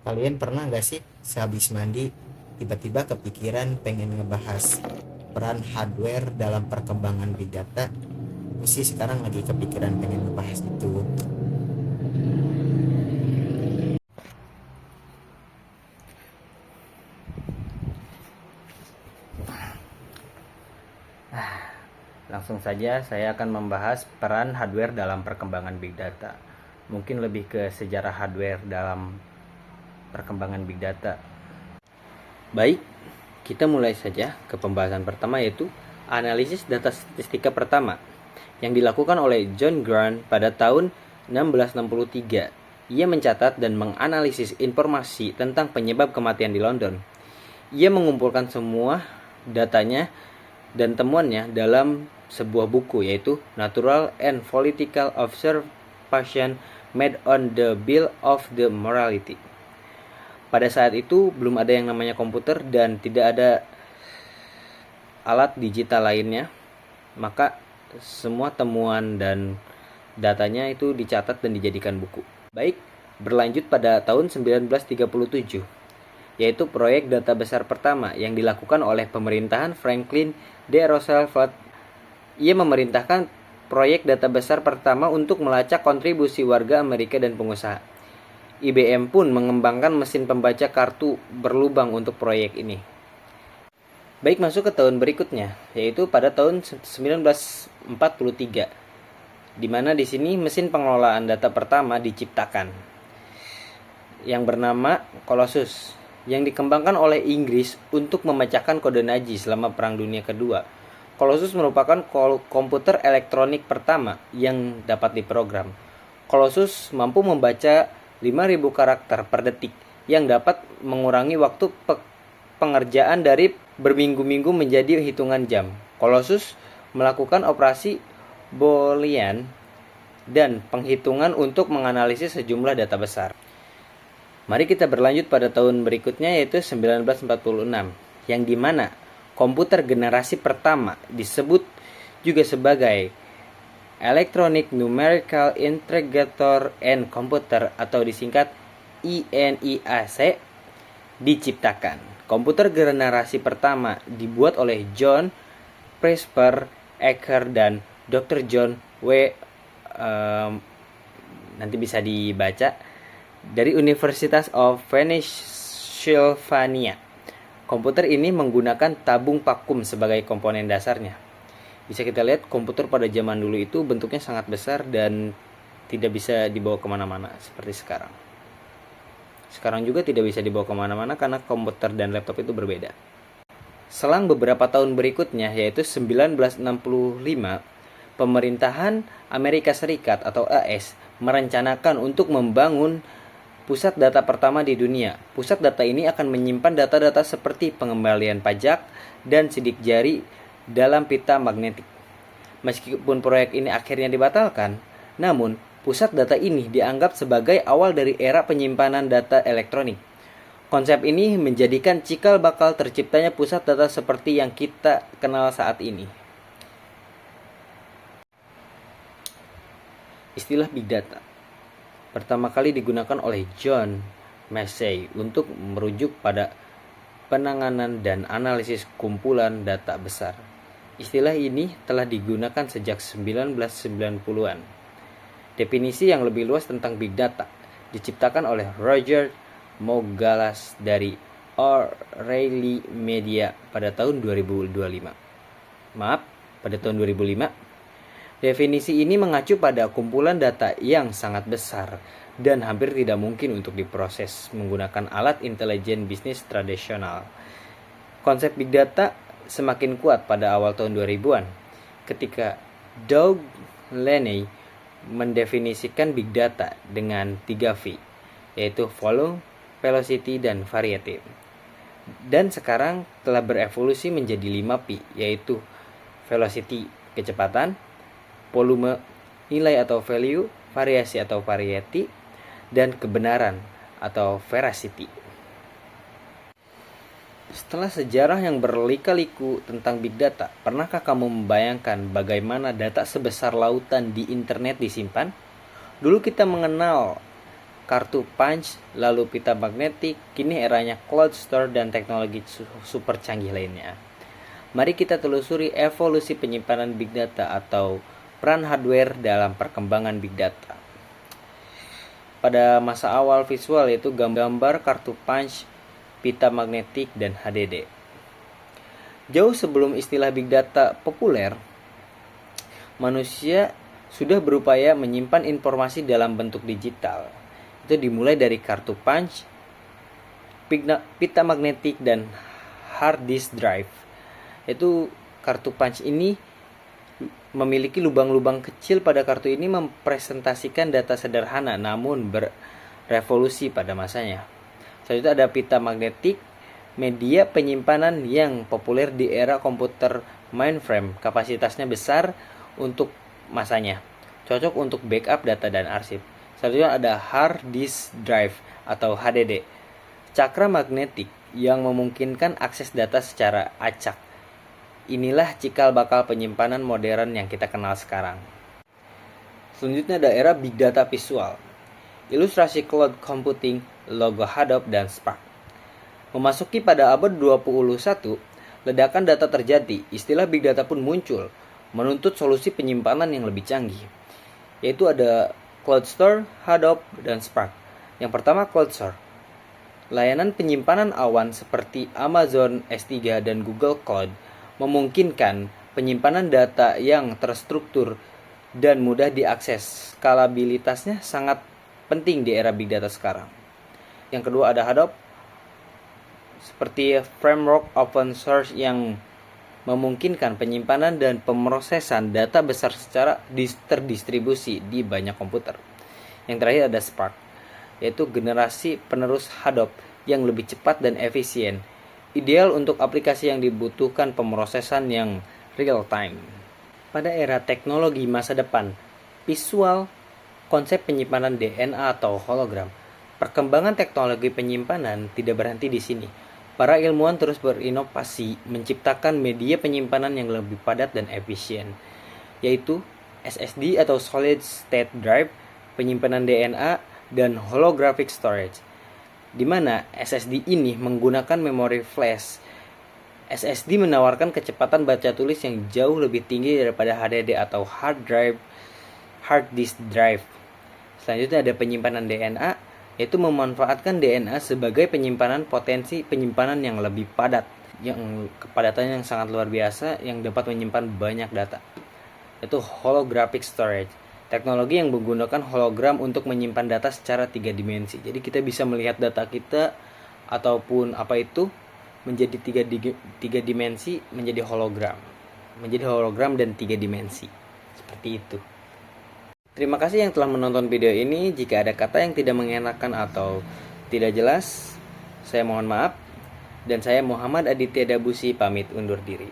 Kalian pernah nggak sih sehabis mandi tiba-tiba kepikiran pengen ngebahas peran hardware dalam perkembangan big data? Aku sih sekarang lagi kepikiran pengen ngebahas itu. Langsung saja saya akan membahas peran hardware dalam perkembangan big data. Mungkin lebih ke sejarah hardware dalam perkembangan big data. Baik, kita mulai saja ke pembahasan pertama, yaitu analisis data statistika pertama yang dilakukan oleh John Grant pada tahun 1663. Ia mencatat dan menganalisis informasi tentang penyebab kematian di London. Ia mengumpulkan semua datanya dan temuannya dalam sebuah buku, yaitu Natural and Political Observation Made on the Bill of the Morality. Pada saat itu belum ada yang namanya komputer dan tidak ada alat digital lainnya, maka semua temuan dan datanya itu dicatat dan dijadikan buku. Baik, berlanjut pada tahun 1937, yaitu proyek data besar pertama yang dilakukan oleh pemerintahan Franklin D. Roosevelt. Ia memerintahkan proyek data besar pertama untuk melacak kontribusi warga Amerika dan pengusaha. IBM pun mengembangkan mesin pembaca kartu berlubang untuk proyek ini. Baik, masuk ke tahun berikutnya, yaitu pada tahun 1943, di mana di sini mesin pengelolaan data pertama diciptakan, yang bernama Colossus, yang dikembangkan oleh Inggris untuk memecahkan kode Nazi selama Perang Dunia Kedua. Colossus merupakan komputer elektronik pertama yang dapat diprogram. Colossus mampu membaca 5.000 karakter per detik yang dapat mengurangi waktu pengerjaan dari berminggu-minggu menjadi hitungan jam. Colossus melakukan operasi Boolean dan penghitungan untuk menganalisis sejumlah data besar. Mari kita berlanjut pada tahun berikutnya, yaitu 1946, yang dimana komputer generasi pertama disebut juga sebagai Electronic Numerical Integrator and Computer atau disingkat ENIAC diciptakan. Komputer generasi pertama dibuat oleh John Presper Acker dan Dr. John W. Nanti bisa dibaca, dari University of Pennsylvania. Komputer ini menggunakan tabung vakum sebagai komponen dasarnya. Bisa kita lihat komputer pada zaman dulu itu bentuknya sangat besar dan tidak bisa dibawa kemana-mana seperti sekarang. Sekarang juga tidak bisa dibawa kemana-mana karena komputer dan laptop itu berbeda. Selang beberapa tahun berikutnya, yaitu 1965, pemerintahan Amerika Serikat atau AS merencanakan untuk membangun pusat data pertama di dunia. Pusat data ini akan menyimpan data-data seperti pengembalian pajak dan sidik jari dalam pita magnetik. Meskipun proyek ini akhirnya dibatalkan, namun pusat data ini dianggap sebagai awal dari era penyimpanan data elektronik. Konsep ini menjadikan cikal bakal terciptanya pusat data seperti yang kita kenal saat ini. Istilah Big Data pertama kali digunakan oleh John Massey untuk merujuk pada penanganan dan analisis kumpulan data besar. Istilah ini telah digunakan sejak 1990-an. Definisi yang lebih luas tentang Big Data diciptakan oleh Roger Mougalas dari O'Reilly Media pada tahun 2005. Pada tahun 2005. Definisi ini mengacu pada kumpulan data yang sangat besar dan hampir tidak mungkin untuk diproses menggunakan alat intelijen bisnis tradisional. Konsep Big Data semakin kuat pada awal tahun 2000-an ketika Doug Leney mendefinisikan Big Data dengan 3V, yaitu volume, velocity, dan variety. Dan sekarang telah berevolusi menjadi 5P, yaitu velocity kecepatan, volume nilai atau value, variasi atau variety, dan kebenaran atau veracity. Setelah sejarah yang berlika-liku tentang Big Data, pernahkah kamu membayangkan bagaimana data sebesar lautan di internet disimpan? Dulu kita mengenal kartu punch, lalu pita magnetik, kini eranya cloud store dan teknologi super canggih lainnya. Mari kita telusuri evolusi penyimpanan big data atau peran hardware dalam perkembangan big data. Pada masa awal visual yaitu gambar kartu punch, pita magnetik, dan HDD. Jauh sebelum istilah big data populer, manusia sudah berupaya menyimpan informasi dalam bentuk digital. Itu dimulai dari kartu punch, pita magnetik, dan hard disk drive. Itu kartu punch ini memiliki lubang-lubang kecil pada kartu ini mempresentasikan data sederhana namun berevolusi pada masanya. Selanjutnya ada pita magnetik, media penyimpanan yang populer di era komputer mainframe. Kapasitasnya besar untuk masanya, cocok untuk backup data dan arsip. Selanjutnya ada hard disk drive atau HDD, cakra magnetik yang memungkinkan akses data secara acak. Inilah cikal bakal penyimpanan modern yang kita kenal sekarang. Selanjutnya ada era big data visual, ilustrasi cloud computing, logo Adobe, dan Spark. Memasuki pada abad 21, ledakan data terjadi, istilah big data pun muncul, menuntut solusi penyimpanan yang lebih canggih, yaitu ada Cloud Store, Hadoop, dan Spark. Yang pertama, Cloud Store. Layanan penyimpanan awan seperti Amazon S3 dan Google Cloud memungkinkan penyimpanan data yang terstruktur dan mudah diakses. Skalabilitasnya sangat penting di era big data sekarang. Yang kedua ada Hadoop, seperti framework open source yang memungkinkan penyimpanan dan pemrosesan data besar secara terdistribusi di banyak komputer. Yang terakhir ada Spark, yaitu generasi penerus Hadoop yang lebih cepat dan efisien, ideal untuk aplikasi yang dibutuhkan pemrosesan yang real time. Pada era teknologi masa depan, visual, konsep penyimpanan DNA atau hologram, perkembangan teknologi penyimpanan tidak berhenti di sini. Para ilmuwan terus berinovasi menciptakan media penyimpanan yang lebih padat dan efisien, yaitu SSD atau Solid State Drive, penyimpanan DNA, dan holographic storage, di mana SSD ini menggunakan memori flash. SSD menawarkan kecepatan baca tulis yang jauh lebih tinggi daripada HDD atau hard disk drive. Selanjutnya ada penyimpanan DNA, yaitu memanfaatkan DNA sebagai penyimpanan potensi penyimpanan yang lebih padat, yang kepadatannya yang sangat luar biasa, yang dapat menyimpan banyak data. Itu holographic storage, teknologi yang menggunakan hologram untuk menyimpan data secara 3 dimensi. Jadi kita bisa melihat data kita ataupun apa itu menjadi 3 dimensi, menjadi hologram dan 3 dimensi. Seperti itu. Terima kasih yang telah menonton video ini. Jika ada kata yang tidak mengenakan atau tidak jelas, saya mohon maaf. Dan saya Muhammad Aditya Dabusi pamit undur diri.